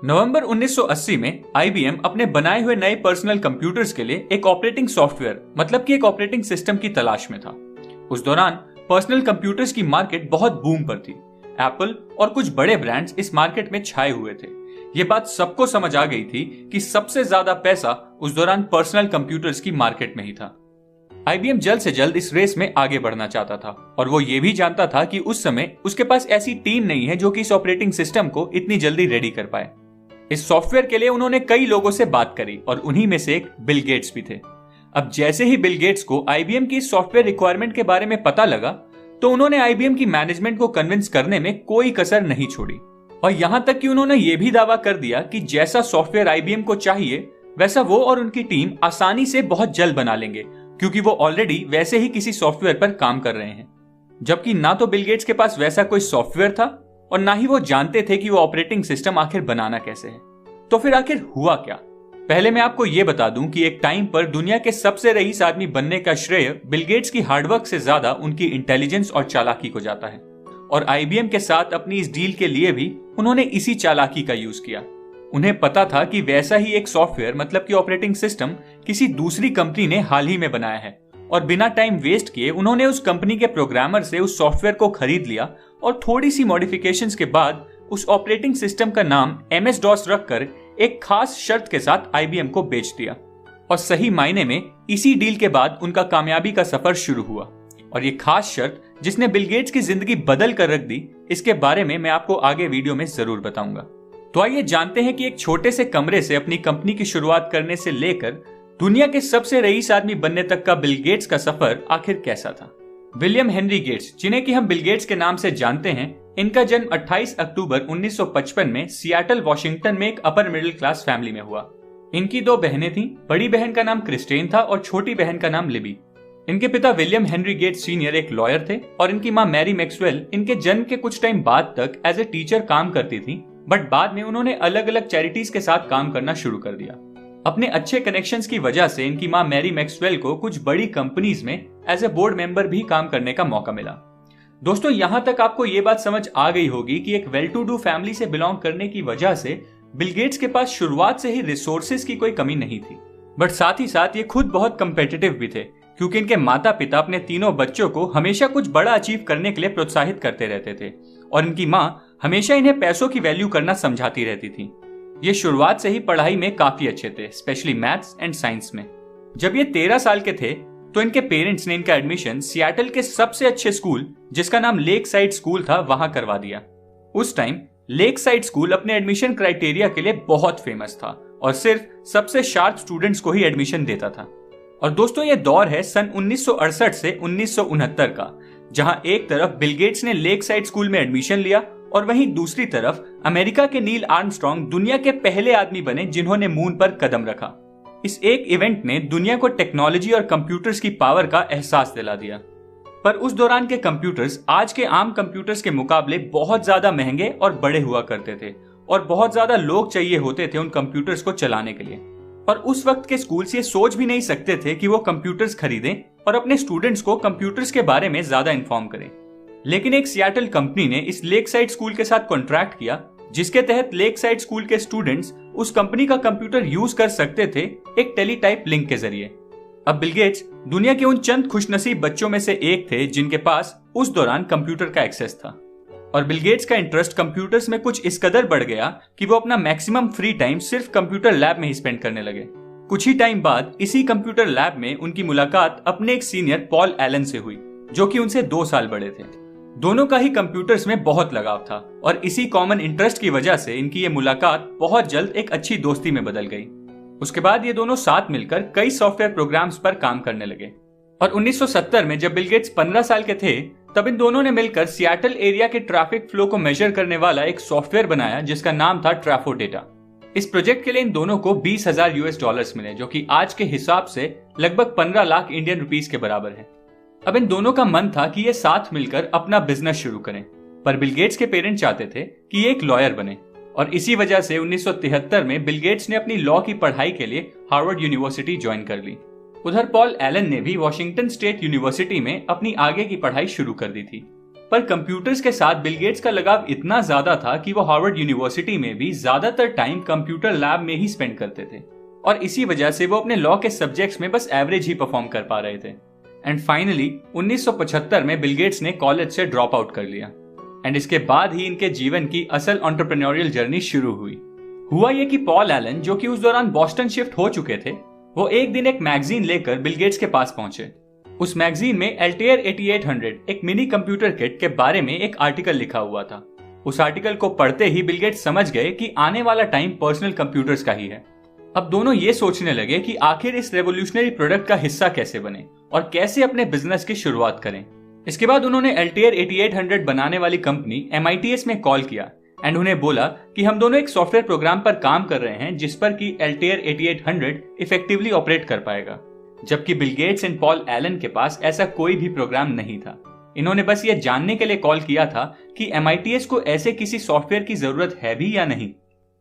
नवंबर 1980 में आईबीएम अपने बनाए हुए नए पर्सनल कंप्यूटर्स के लिए एक ऑपरेटिंग सॉफ्टवेयर मतलब कि एक ऑपरेटिंग सिस्टम की तलाश में था। उस दौरान पर्सनल कंप्यूटर्स की मार्केट बहुत बूम पर थी। एप्पल और कुछ बड़े ब्रांड्स इस मार्केट में छाए हुए थे। ये बात सबको समझ आ गई थी कि सबसे ज्यादा पैसा उस दौरान पर्सनल कंप्यूटर्स की मार्केट में ही था। आईबीएम जल्द से जल्द इस रेस में आगे बढ़ना चाहता था और वो ये भी जानता था कि उस समय उसके पास ऐसी टीम नहीं है जो कि इस ऑपरेटिंग सिस्टम को इतनी जल्दी रेडी कर पाए। इस सॉफ्टवेयर के लिए उन्होंने कई लोगों से बात करी और उन्हीं में से एक बिल गेट्स भी थे। अब जैसे ही बिल गेट्स को आईबीएम की सॉफ्टवेयर रिक्वायरमेंट के बारे में पता लगा तो उन्होंने आईबीएम की मैनेजमेंट को कन्विंस करने में कोई कसर नहीं छोड़ी और यहां तक कि उन्होंने ये भी दावा कर दिया कि जैसा सॉफ्टवेयर आईबीएम को चाहिए वैसा वो और उनकी टीम आसानी से बहुत जल्द बना लेंगे, क्योंकि वो ऑलरेडी वैसे ही किसी सॉफ्टवेयर पर काम कर रहे हैं। जबकि ना तो बिल गेट्स के पास वैसा कोई सॉफ्टवेयर था और ना ही वो जानते थे कि वो ऑपरेटिंग सिस्टम आखिर बनाना कैसे है। तो फिर आखिर हुआ क्या? पहले मैं आपको ये बता दूं कि एक टाइम पर दुनिया के सबसे रईस आदमी बनने का श्रेय बिल गेट्स की हार्डवर्क से ज्यादा उनकी इंटेलिजेंस और चालाकी को जाता है और आईबीएम के साथ अपनी इस डील के लिए भी उन्होंने इसी चालाकी का यूज किया। उन्हें पता था कि वैसा ही एक सॉफ्टवेयर मतलब कि ऑपरेटिंग सिस्टम किसी दूसरी कंपनी ने हाल ही में बनाया है और बिना टाइम वेस्ट किए उन्होंने उस कंपनी के प्रोग्रामर से उस सॉफ्टवेयर को खरीद लिया और थोड़ी सी मॉडिफिकेशंस के बाद उस ऑपरेटिंग सिस्टम का नाम MS-DOS रखकर एक खास शर्त के साथ आईबीएम को बेच दिया। और सही मायने में इसी डील के बाद उनका कामयाबी का सफर शुरू हुआ और ये खास शर्त जिसने बिल गेट्स की जिंदगी बदल कर रख दी, इसके बारे में मैं आपको आगे वीडियो में जरूर बताऊंगा। तो आइए जानते हैं कि एक छोटे से कमरे से अपनी कंपनी की शुरुआत करने से लेकर दुनिया के सबसे रईस आदमी बनने तक का बिल गेट्स का सफर आखिर कैसा था। विलियम हेनरी गेट्स, जिन्हें कि हम बिल गेट्स के नाम से जानते हैं, इनका जन्म 28 अक्टूबर 1955 में सियाटल वॉशिंगटन में एक अपर मिडिल क्लास फैमिली में हुआ। इनकी दो बहनें थीं। बड़ी बहन का नाम क्रिस्टेन था और छोटी बहन का नाम लिबी। इनके पिता विलियम हेनरी गेट्स सीनियर एक लॉयर थे और इनकी मां मैरी मैक्सवेल इनके जन्म के कुछ टाइम बाद तक एज ए टीचर काम करती थी, बट बाद में उन्होंने अलग अलग चैरिटीज के साथ काम करना शुरू कर दिया। अपने अच्छे कनेक्शंस की वजह से इनकी मां मैरी मैक्सवेल को कुछ बड़ी कंपनीज में एज ए बोर्ड मेंबर भी काम करने का मौका मिला। दोस्तों, यहां तक आपको ये बात समझ आ गई होगी कि एक वेल टू डू फैमिली से बिलोंग करने की वजह से बिल गेट्स के पास शुरुआत से ही रिसोर्सेज की कोई कमी नहीं थी, बट साथ ही साथ ये खुद बहुत कंपेटिटिव भी थे, क्योंकि इनके माता पिता अपने तीनों बच्चों को हमेशा कुछ बड़ा अचीव करने के लिए प्रोत्साहित करते रहते थे और इनकी मां हमेशा इन्हें पैसों की वैल्यू करना समझाती रहती थी। ये शुरुआत से ही पढ़ाई में काफी अच्छे थे, स्पेशली मैथ्स एंड साइंस में। जब ये 13 साल के थे तो इनके पेरेंट्स ने इनका एडमिशन सियाटल के सबसे अच्छे स्कूल, जिसका नाम लेक साइड स्कूल था, वहां करवा दिया। उस टाइम लेक साइड स्कूल अपने एडमिशन क्राइटेरिया के लिए बहुत फेमस था और सिर्फ सबसे शार्प स्टूडेंट्स को ही एडमिशन देता था। और दोस्तों, ये दौर है सन 1968 से 1969 का, जहां एक तरफ बिल गेट्स ने लेक साइड स्कूल में एडमिशन लिया और वहीं दूसरी तरफ अमेरिका के नील आर्मस्ट्रांग दुनिया के पहले आदमी बने जिन्होंने मून पर कदम रखा। इस एक इवेंट ने दुनिया को टेक्नोलॉजी और कंप्यूटर्स की पावर का एहसास दिला दिया। पर उस दौरान के कंप्यूटर्स आज के आम कंप्यूटर्स के मुकाबले बहुत ज्यादा महंगे और बड़े हुआ करते थे और बहुत ज्यादा लोग चाहिए होते थे उन कंप्यूटर्स को चलाने के लिए। और उस वक्त के स्कूल्स ये सोच भी नहीं सकते थे कि वो कंप्यूटर्स खरीदें और अपने स्टूडेंट्स को कंप्यूटर्स के बारे में ज्यादा इन्फॉर्म करें। लेकिन एक सियाटल कंपनी ने इस लेक साइड स्कूल के साथ कॉन्ट्रैक्ट किया, जिसके तहत लेक साइड स्कूल के स्टूडेंट्स उस कंपनी का कंप्यूटर यूज कर सकते थे एक टेलीटाइप लिंक के जरिए। अब बिल गेट्स दुनिया के उन चंद खुशनसीब बच्चों में से एक थे जिनके पास उस दौरान कंप्यूटर का एक्सेस था। और बिल गेट्स का इंटरेस्ट कंप्यूटर्स में कुछ इस कदर बढ़ गया कि वो अपना मैक्सिमम फ्री टाइम सिर्फ कंप्यूटर लैब में ही स्पेंड करने लगे। कुछ ही टाइम बाद इसी कंप्यूटर लैब में उनकी मुलाकात अपने एक सीनियर पॉल एलन से हुई, जो कि उनसे 2 साल बड़े थे। दोनों का ही कंप्यूटर्स में बहुत लगाव था और इसी कॉमन इंटरेस्ट की वजह से इनकी ये मुलाकात बहुत जल्द एक अच्छी दोस्ती में बदल गई। उसके बाद ये दोनों साथ मिलकर कई सॉफ्टवेयर प्रोग्राम्स पर काम करने लगे और 1970 में जब बिल गेट्स 15 साल के थे तब इन दोनों ने मिलकर सियाटल एरिया के ट्रैफिक फ्लो को मेजर करने वाला एक सॉफ्टवेयर बनाया जिसका नाम था ट्रैफो डेटा। इस प्रोजेक्ट के लिए इन दोनों को $20,000 मिले, जो कि आज के हिसाब से लगभग 15 लाख इंडियन रुपीस के बराबर है। अब इन दोनों का मन था कि ये साथ मिलकर अपना बिजनेस शुरू करें, पर बिल गेट्स के पेरेंट्स चाहते थे कि ये एक लॉयर बने और इसी वजह से 1973 में बिल गेट्स ने अपनी लॉ की पढ़ाई के लिए हार्वर्ड यूनिवर्सिटी ज्वाइन कर ली। उधर पॉल एलन ने भी वॉशिंगटन स्टेट यूनिवर्सिटी में अपनी आगे की पढ़ाई शुरू कर दी थी। पर कंप्यूटर्स के साथ बिल गेट्स का लगाव इतना ज्यादा था कि वो हार्वर्ड यूनिवर्सिटी में भी ज्यादातर टाइम कंप्यूटर लैब में ही स्पेंड करते थे और इसी वजह से वो अपने लॉ के सब्जेक्ट्स में बस एवरेज ही परफॉर्म कर पा रहे थे। एंड फाइनली 1975 में बिल गेट्स ने कॉलेज से ड्रॉप आउट कर लिया एंड इसके बाद ही इनके जीवन की असल एंटरप्रेन्योरियल जर्नी शुरू हुई। हुआ ये कि पॉल एलन, जो कि उस दौरान बॉस्टन शिफ्ट हो चुके थे, वो एक दिन एक मैगजीन लेकर बिल गेट्स के पास पहुंचे। उस मैगजीन में एल्टेयर 8800 एक मिनी कंप्यूटर किट के बारे में एक आर्टिकल लिखा हुआ था। उस आर्टिकल को पढ़ते ही बिल गेट्स समझ गए कि आने वाला टाइम पर्सनल कंप्यूटर्स का ही है। अब दोनों ये सोचने लगे कि आखिर इस रेवोल्यूशनरी प्रोडक्ट का हिस्सा कैसे बने और कैसे अपने बिजनेस की शुरुआत करें। इसके बाद उन्होंने एल्टेयर 8800 बनाने वाली कंपनी MITS में कॉल किया एंड उन्हें बोला कि हम दोनों एक सॉफ्टवेयर प्रोग्राम पर काम कर रहे हैं जिस पर कि एल्टेयर 8800 इफेक्टिवली ऑपरेट कर पाएगा। जबकि Bill Gates and Paul Allen के पास ऐसा कोई भी प्रोग्राम नहीं था। इन्होंने बस ये जानने के लिए कॉल किया था कि MITS को ऐसे किसी सॉफ्टवेयर की जरूरत है भी या नहीं।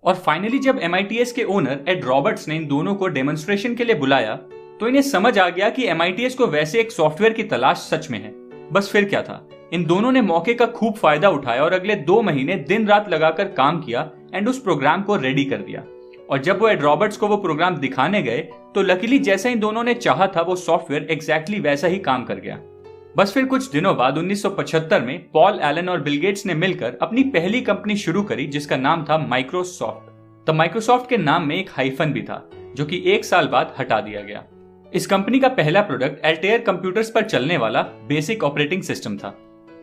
और फाइनली जब MITS के ओनर एड रॉबर्ट्स ने इन दोनों को डेमोन्स्ट्रेशन के लिए बुलाया तो इन्हें समझ आ गया कि MITS को वैसे एक सॉफ्टवेयर की तलाश सच में है। बस फिर क्या था, इन दोनों ने मौके का खूब फायदा उठाया और अगले 2 महीने दिन रात लगाकर काम किया एंड उस प्रोग्राम को रेडी कर दिया। और जब वो एड रॉबर्ट्स को वो प्रोग्राम दिखाने गए तो लकीली जैसा इन दोनों ने चाहा था वो सॉफ्टवेयर एग्जैक्टली वैसा ही काम कर गया। बस फिर कुछ दिनों बाद 1975 में पॉल एलन और बिल गेट्स ने मिलकर अपनी पहली कंपनी शुरू करी जिसका नाम था माइक्रोसॉफ्ट। तब माइक्रोसॉफ्ट के नाम में एक हाइफन भी था जो कि 1 साल बाद हटा दिया गया। इस कंपनी का पहला प्रोडक्ट एल्टेयर कंप्यूटर्स पर चलने वाला बेसिक ऑपरेटिंग सिस्टम था।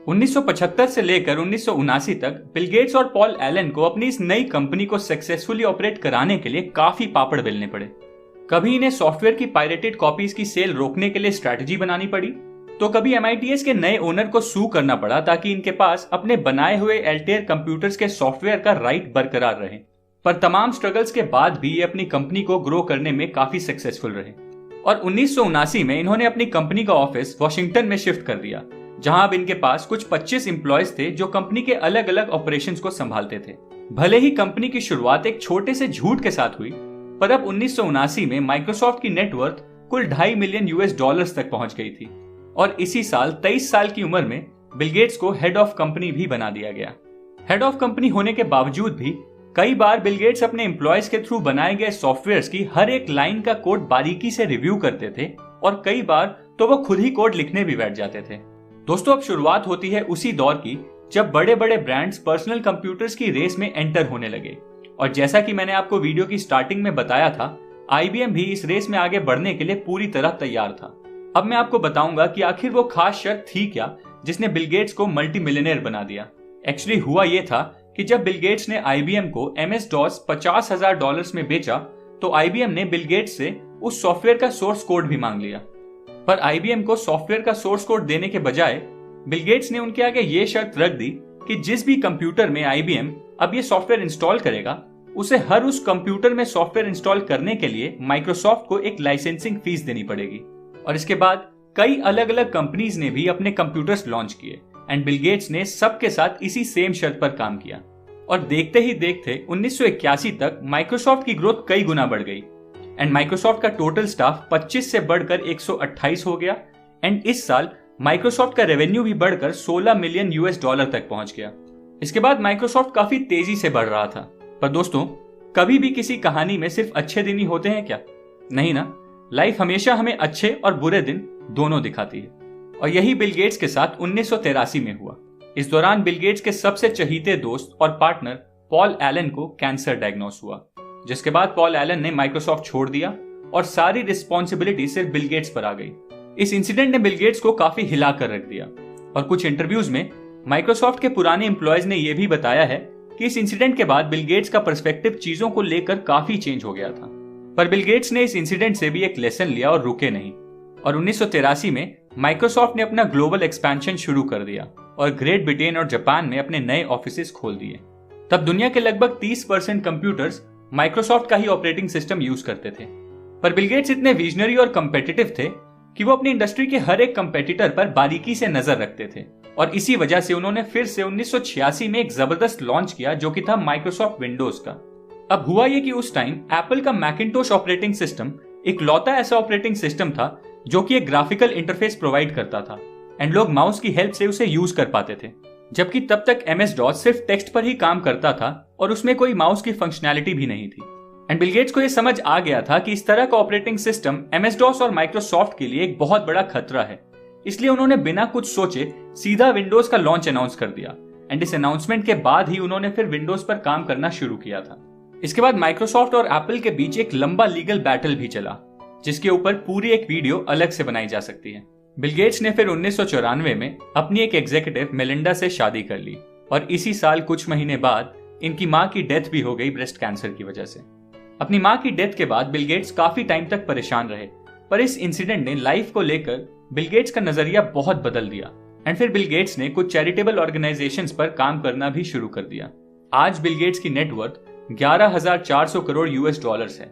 1975 से लेकर 1979 तक बिल गेट्स और पॉल एलन को अपनी इस नई कंपनी को सक्सेसफुली ऑपरेट कराने के लिए काफी पापड़ बेलने पड़े। कभी इन्हें सॉफ्टवेयर की पायरेटेड कॉपीज की सेल रोकने के लिए स्ट्रैटेजी बनानी पड़ी, तो कभी MITS के नए ओनर को सू करना पड़ा ताकि इनके पास अपने बनाए हुए एल्टेयर कंप्यूटर्स के सॉफ्टवेयर का राइट बरकरार रहे। पर तमाम स्ट्रगल्स के बाद भी ये अपनी कंपनी को ग्रो करने में काफी सक्सेसफुल रहे और 1979 में इन्होंने अपनी कंपनी का ऑफिस वॉशिंगटन में शिफ्ट कर दिया, जहां अब इनके पास कुछ 25 एम्प्लॉयज थे जो कंपनी के अलग अलग ऑपरेशंस को संभालते थे। भले ही कंपनी की शुरुआत एक छोटे से झूठ के साथ हुई, पर अब 1979 में माइक्रोसॉफ्ट की नेटवर्थ कुल $2.5 मिलियन तक पहुंच गई थी और इसी साल 23 साल की उम्र में बिल गेट्स को हेड ऑफ कंपनी भी बना दिया गया। हेड ऑफ कंपनी होने के बावजूद भी कई बार बिल गेट्स अपने एम्प्लॉयज के थ्रू बनाए गए सॉफ्टवेयर की हर एक लाइन का कोड बारीकी से रिव्यू करते थे और कई बार तो वो खुद ही कोड लिखने भी बैठ जाते थे। दोस्तों, अब शुरुआत होती है उसी दौर की जब बड़े बड़े ब्रांड्स पर्सनल कंप्यूटर्स की रेस में एंटर होने लगे और जैसा कि मैंने आपको वीडियो की स्टार्टिंग में बताया था, IBM भी इस रेस में आगे बढ़ने के लिए पूरी तरह तैयार था। अब मैं आपको बताऊंगा कि आखिर वो खास शर्त थी क्या जिसने बिल गेट्स को मल्टी मिलियनेयर बना दिया। एक्चुअली हुआ ये था कि जब बिल गेट्स ने IBM को MS-DOS $50,000 में बेचा तो IBM ने बिल गेट्स से उस सॉफ्टवेयर का सोर्स कोड भी मांग लिया। पर IBM को सॉफ्टवेयर का सोर्स कोड देने के बजाय बिल गेट्स ने उनके आगे ये शर्त रख दी कि जिस भी कंप्यूटर में IBM अब ये सॉफ्टवेयर इंस्टॉल करेगा उसे हर उस कंप्यूटर में सॉफ्टवेयर इंस्टॉल करने के लिए माइक्रोसॉफ्ट को एक लाइसेंसिंग फीस देनी पड़ेगी। और इसके बाद कई अलग अलग कंपनीज ने भी अपने कंप्यूटर्स लॉन्च किए एंड बिल गेट्स ने सबके साथ इसी सेम शर्त पर काम किया और देखते ही देखते 1981 तक माइक्रोसॉफ्ट की ग्रोथ कई गुना बढ़ गई एंड माइक्रोसॉफ्ट का टोटल स्टाफ 25 से बढ़कर 128 हो गया एंड इस साल माइक्रोसॉफ्ट का रेवेन्यू भी बढ़कर $16 मिलियन तक पहुंच गया। इसके बाद माइक्रोसॉफ्ट काफी तेजी से बढ़ रहा था। पर दोस्तों, कभी भी किसी कहानी में सिर्फ अच्छे दिन ही होते हैं क्या? नहीं ना, लाइफ हमेशा हमें अच्छे और बुरे दिन दोनों दिखाती है और यही बिल गेट्स के साथ 1983 में हुआ। इस दौरान बिल गेट्स के सबसे चहीते दोस्त और पार्टनर पॉल एलन को कैंसर डायग्नोस हुआ, जिसके बाद पॉल एलन ने माइक्रोसॉफ्ट छोड़ दिया और सारी रिस्पॉन्सिबिलिटी सिर्फ बिल गेट्स पर आ गई। इस इंसिडेंट ने बिल गेट्स को काफी हिला कर रख दिया और कुछ इंटरव्यूज में माइक्रोसॉफ्ट के पुराने एम्प्लॉयज ने यह भी बताया है कि इस इंसिडेंट के बाद बिल गेट्स का पर्सपेक्टिव चीजों को लेकर काफी चेंज हो गया था। पर बिल गेट्स ने इस इंसिडेंट से भी एक लेसन लिया और रुके नहीं और 1983 में माइक्रोसॉफ्ट ने अपना ग्लोबल एक्सपेंशन शुरू कर दिया और ग्रेट ब्रिटेन और जापान में अपने नए ऑफिसेस खोल दिए। तब दुनिया के लगभग 30% कंप्यूटर्स माइक्रोसॉफ्ट का ही ऑपरेटिंग सिस्टम यूज करते थे। पर बिल गेट्स इतने विजनरी और कम्पिटिटिव थे कि वो अपनी इंडस्ट्री के हर एक कंपेटिटर पर बारीकी से नजर रखते थे और इसी वजह से उन्होंने फिर से 1986 में एक जबरदस्त लॉन्च किया जो कि था माइक्रोसॉफ्ट विंडोज का। अब हुआ ये कि उस टाइम एप्पल का मैकिंटोश ऑपरेटिंग सिस्टम एक लौता ऐसा ऑपरेटिंग सिस्टम था जो कि एक ग्राफिकल इंटरफेस प्रोवाइड करता था एंड लोग माउस की हेल्प से उसे यूज कर पाते थे। जबकि तब तक MS DOS सिर्फ टेक्स्ट पर ही काम करता था और उसमें कोई माउस की फंक्शनैलिटी भी नहीं थी। एंड बिल गेट्स को यह समझ आ गया था कि इस तरह का ऑपरेटिंग सिस्टम MS DOS और माइक्रोसॉफ्ट के लिए एक बहुत बड़ा खतरा है। इसलिए उन्होंने बिना कुछ सोचे सीधा विंडोज का लॉन्च अनाउंस कर दिया एंड इस अनाउंसमेंट के बाद ही उन्होंने फिर विंडोज पर काम करना शुरू किया था। इसके बाद माइक्रोसॉफ्ट और एप्पल के बीच एक लंबा लीगल बैटल भी चला, जिसके ऊपर पूरी एक वीडियो अलग से बनाई जा सकती है। बिल गेट्स ने फिर 1994 में अपनी एक एग्जीक्यूटिव मेलिंडा से शादी कर ली और इसी साल कुछ महीने बाद इनकी मां की डेथ भी हो गई ब्रेस्ट कैंसर की वजह से। अपनी मां की डेथ के बाद बिल गेट्स काफी टाइम तक परेशान रहे, पर इस इंसिडेंट ने लाइफ को लेकर बिल गेट्स का नजरिया बहुत बदल दिया एंड फिर बिल गेट्स ने कुछ चैरिटेबल ऑर्गेनाइजेशंस पर काम करना भी शुरू कर दिया। आज बिल गेट्स की नेटवर्थ 11,400 करोड़ US$ है,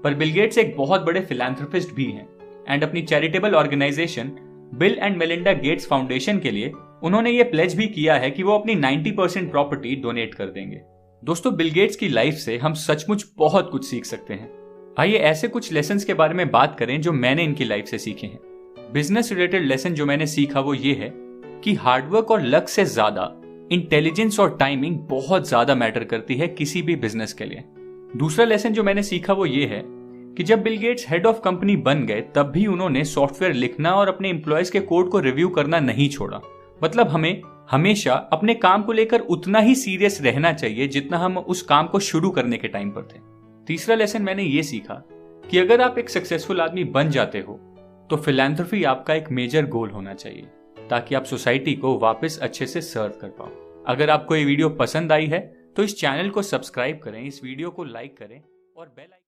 पर बिल गेट्स एक बहुत बड़े फिलैंथ्रोपिस्ट भी हैं एंड अपनी charitable organisation Bill and Melinda Gates foundation के लिए उन्होंने ये प्लेज भी किया है कि वो अपनी 90% प्रॉपर्टी डोनेट कर देंगे। दोस्तों, बिल गेट्स की लाइफ से हम सचमुच बहुत कुछ सीख सकते हैं। आइए ऐसे कुछ लेसन्स के बारे में बात करें जो मैंने इनकी लाइफ से सीखे हैं। बिजनेस रिलेटेड लेसन जो मैंने सीखा वो ये है कि हार्डवर्क और लक से ज्यादा इंटेलिजेंस और टाइमिंग बहुत ज्यादा मैटर करती है किसी भी बिजनेस के लिए। दूसरा लेसन जो मैंने सीखा वो ये है कि जब Bill Gates head of company बन गए तब भी उन्होंने सॉफ्टवेयर लिखना और अपने एम्प्लॉयज के कोड को रिव्यू करना नहीं छोड़ा। मतलब हमें हमेशा अपने काम को लेकर उतना ही सीरियस रहना चाहिए जितना हम उस काम को शुरू करने के टाइम पर थे। तीसरा लेसन मैंने ये सीखा कि अगर आप एक सक्सेसफुल आदमी बन जाते हो तो फिलैंथ्रोपी आपका एक मेजर गोल होना चाहिए ताकि आप सोसाइटी को वापस अच्छे से सर्व कर पाओ। अगर आपको ये वीडियो पसंद आई है तो इस चैनल को सब्सक्राइब करें, इस वीडियो को लाइक करें और बेल आइकन